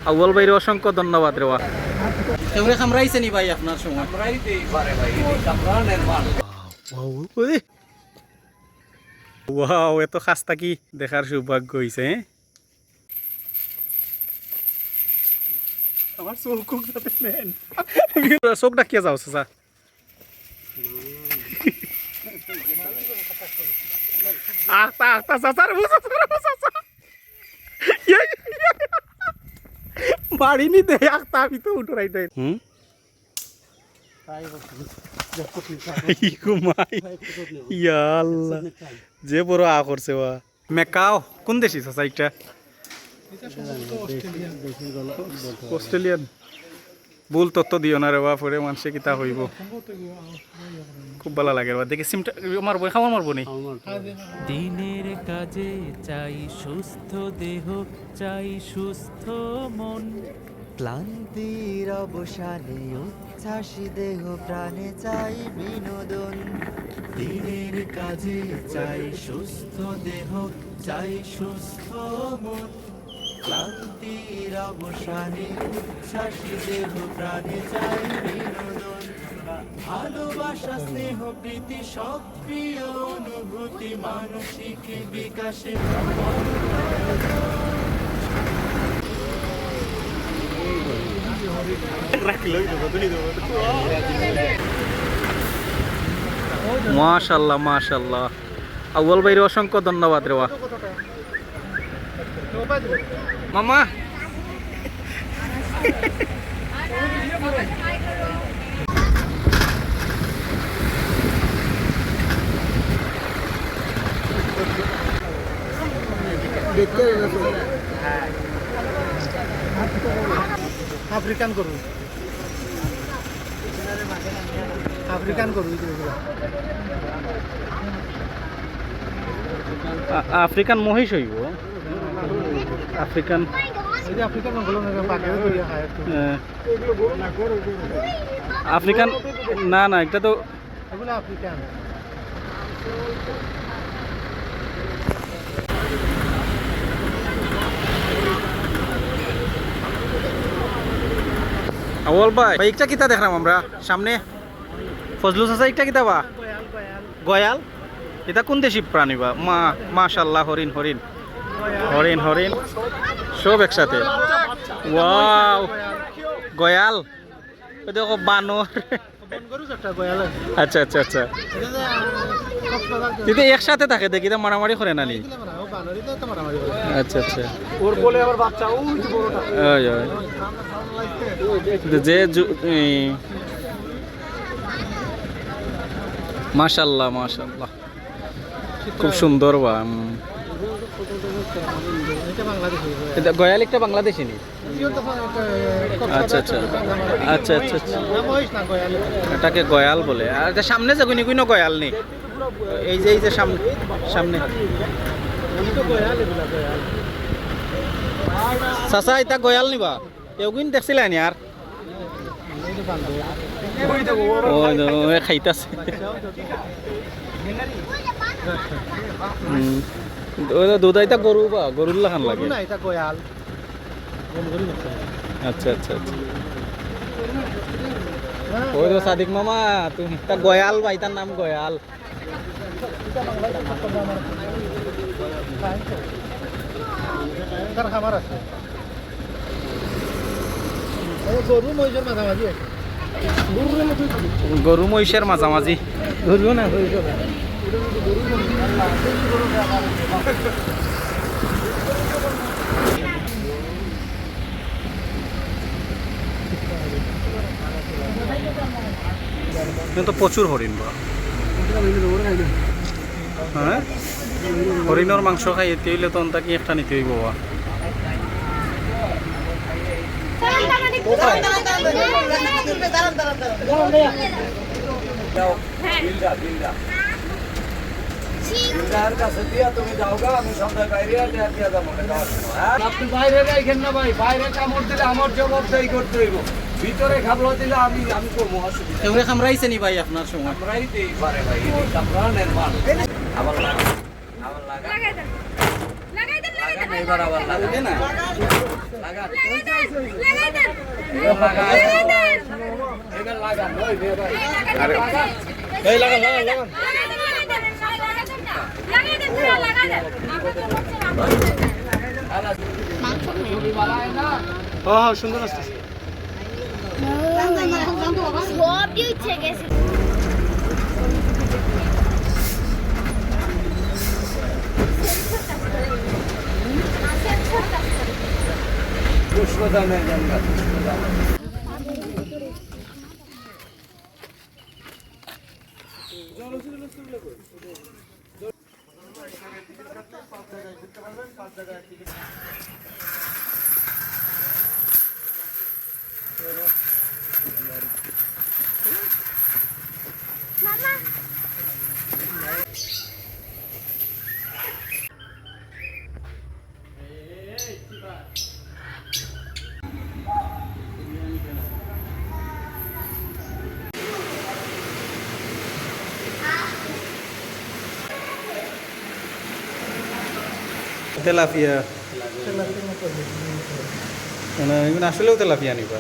আউয়াল ভাইয়ের অসংখ্য ধন্যবাদ রে বা এগুলো খামরাইছে নি ভাই আপনার সময় ওয়াও এত খাস্তা কি দেখার সৌভাগ্য হয়েছে আমার চোখ ডাকিয়া যাও চাচা বাড়িনি দে আখতা আমি তো উঠো রাইট যে বড় আ করছে ওয়া মেকাও কোন দেশি চাচা এটা অস্ট্রেলিয়ান ভুল তথ্য দিও না রে বা পরে মানুষে কিতা হইব খুব ভালো লাগে দেখি সিমটা মারবো খাওয়া মারবো নি দিনের কাজে চাই সুস্থ দেহ চাই সুস্থ মন ক্লান্তির অবসানে উচ্ছ্বাসী দেহ প্রাণে চাই বিনোদন দিনের কাজে চাই সুস্থ দেহ চাই সুস্থ মন ক্লান্তির অবসানে উচ্ছ্বাসী দেহ প্রাণে চাই বিনোদন ভালোবাসা স্নেহ প্রীতি সক্রিয় অনুভূতি মানসিক বিকাশে মাশাআল্লাহ মাশাআল্লাহ আউয়াল ভাইয়ের অসংখ্য ধন্যবাদ রে বা মামা আফ্রিকান করু আফ্রিকান করু আফ্রিকান মহিষ হইব আফ্রিকান আফ্রিকান মঙ্গল পাখিও করিয়া খায় আফ্রিকান না না এটা তো এগুলো আফ্রিকান আউয়াল ভাই একটা কিতা দেখলাম আমরা সামনে ফজলু চাচা একটা কিতা বা গয়াল এটা কোন দেশি প্রাণী বা মাশাআল্লাহ হরিণ হরিণ হরিণ হরিণ সব একসাথে ওয়াও গয়াল ওই দেখো বানর আচ্ছা আচ্ছা আচ্ছা দিদি একসাথে থাকে দেখি তো মারামারি করে না নি আচ্ছা আচ্ছা ওর বলে আবার বাচ্চা ওই যে বড়টা যে মাশাআল্লাহ মাশাআল্লাহ খুব সুন্দর বা এটা গয়াল একটা বাংলাদেশি নি আচ্ছা আচ্ছা আচ্ছা আচ্ছা আচ্ছা এটাকে গয়াল বলে আর এটা সামনে যে কোনো গয়াল নেই এই যে সামনে সামনে চাচা এটা গয়াল নিবা এগুন দেখছিলেন আর খাইতাছে দুধাইতা গরু বা গরুর লাখান লাগে আচ্ছা আচ্ছা আচ্ছা ওই তো সাদিক মামা তুমি তা গয়াল ভাই তার নাম গয়াল খাবার আছে গরু মহিষের মাঝামাঝি গরু মহিষের মাঝামাঝি ধরবো না কিন্তু প্রচুর হরিণ বা হ্যাঁ হরিণের মাংস খাই এতে হইলে তো তাকে একটা নিতে হইব বা আপনি বাইরে রাখেন না ভাই, বাইরে কামড় দিলে আমার জবাবদারি করতে হইব, ভিতরে খাবলা দিলে আমি করবো অসুবিধা। এগুলো খামরাইছে নি ভাই আপনার সময়? আবার লাগা লাগাই দেন লাগাই দেন লাগাই দেন এবার আবার লাগা বুঝলি না লাগা লাগাই দেন লাগাই দেন এবার লাগা লাগাই দেন এবার লাগা নই এবার আরে এই লাগা লাগা লাগা হ্যাঁ সুন্দর আসছে সবই উঠে গেছে পুষ্পদানে জঙ্গল তেলাপিয়া মানে এগুলো আসলেও তেলাপিয়া নিবা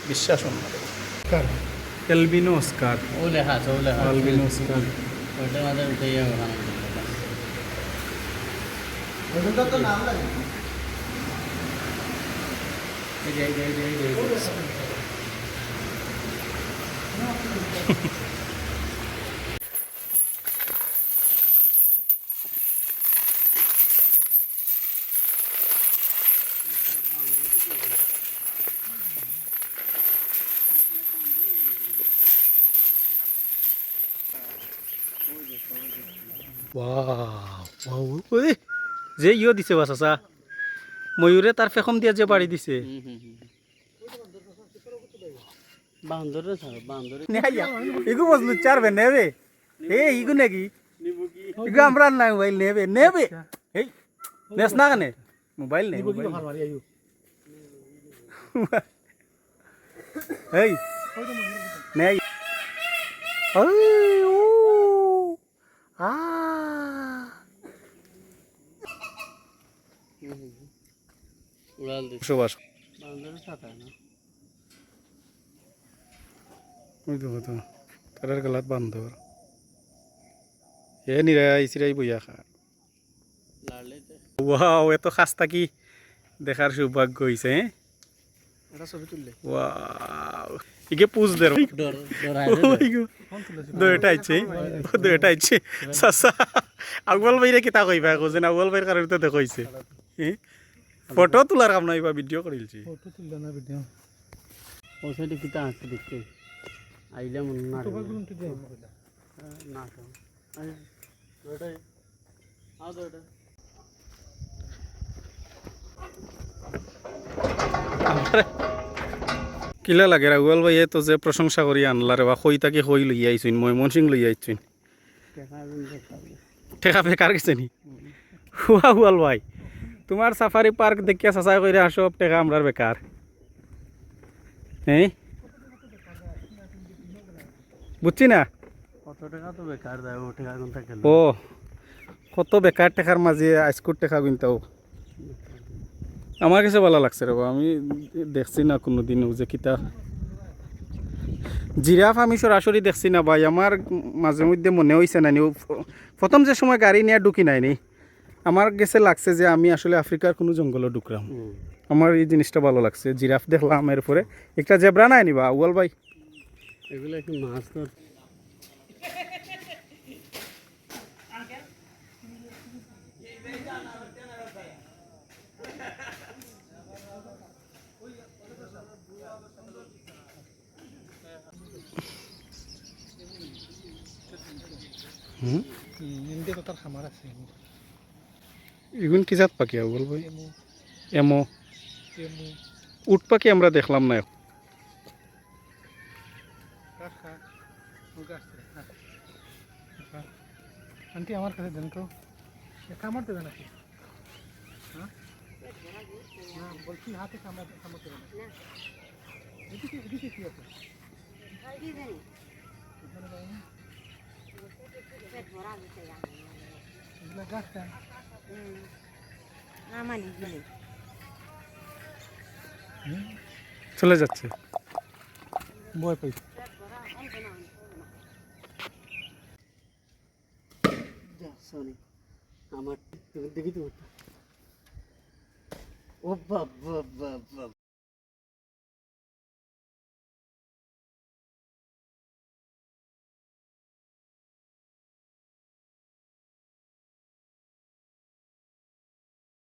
বিশ্বাস এলবিনো স্কার ও লেখা আছে ও লেখা এলবিনো স্কার ওইটার মাঝে উঠে যাবে যে ইয়ে দিছে বাস আসা ময়ূরে তার ফেকম দিয়া যে বাড়ি দিছে বান্দরে স্যার বান্দরে ইগু বসলু চারবে নেবে ইগু নাকি ইগু আমরা নাই মোবাইল নেবে নেবে এই নেস না কানে মোবাইল নেই এই নেই উড়াল দিছে সুবাস বান্দরে সাথে না ওই তো তো তার গলাত বান্ধর এ নিরাই সিরাই বইয়া খা লাড়লেতে ওয়াও এত খাস্তা কি দেখার সৌভাগ্য হইছে এটা ছবি তুললে ওয়াও ইকে পুজ দে ডর ডরাই দুইটা আইছে দুইটা আইছে সাসা আগল বাইরে কিতা কইবা কোজেন আগল বাইর কারণে তো দেখাইছে ফটো তোলার কাম নাই বা ভিডিও করিলছি ফটো তুললে না ভিডিও ও সাইডে কিতা আছে দেখতে আইলে মন না না তো আই ওটাই আও ওটা কিলা লাগে রাগুয়াল ভাই তো যে প্রশংসা করি আনলা রে বা কই তাকে কই লই আইছুন মই মনসিং লই আইছুন দেখা দেখা ঠেকা বেকার গেছে নি হুয়াল ভাই তোমার সাফারি পার্ক দেখিয়া চাচা কইরা সব টেকা আমরার বেকার হ্যাঁ বুঝছি না কত টাকা তো বেকার যায় ও টাকা কোন থাকে ও কত বেকার টেকার মাঝে আইসকুট টেকা কিনতাও আমার কাছে ভালো লাগছে রে আমি দেখছি না কোনোদিনও যে কিতা জিরাফ আমি সরাসরি দেখছি না ভাই আমার মাঝে মধ্যে মনে হয়েছে না প্রথম যে সময় গাড়ি নিয়ে ঢুকি নাই নি আমার কাছে লাগছে যে আমি আসলে আফ্রিকার কোনো জঙ্গলে ঢুকলাম আমার এই জিনিসটা ভালো লাগছে জিরাফ দেখলাম এরপরে একটা জেব্রা নাই নিবা ওয়াল ভাই এগুলো কি মাছ ধর এগুন কি জাত পাখি ওয়াল ভাই এমো উট পাখি আমরা দেখলাম না আন্টি আমার কাছে দেন তো কামড় দেবে নাকি হ্যাঁ না বলছি হাতে কামড় দেবে না এদিকে এদিকে কি আছে এগুলো গাছটা আমানি গিলে চলে যাচ্ছে ভয় পাই সরি আমার দেখি তো ও বাবা বাবা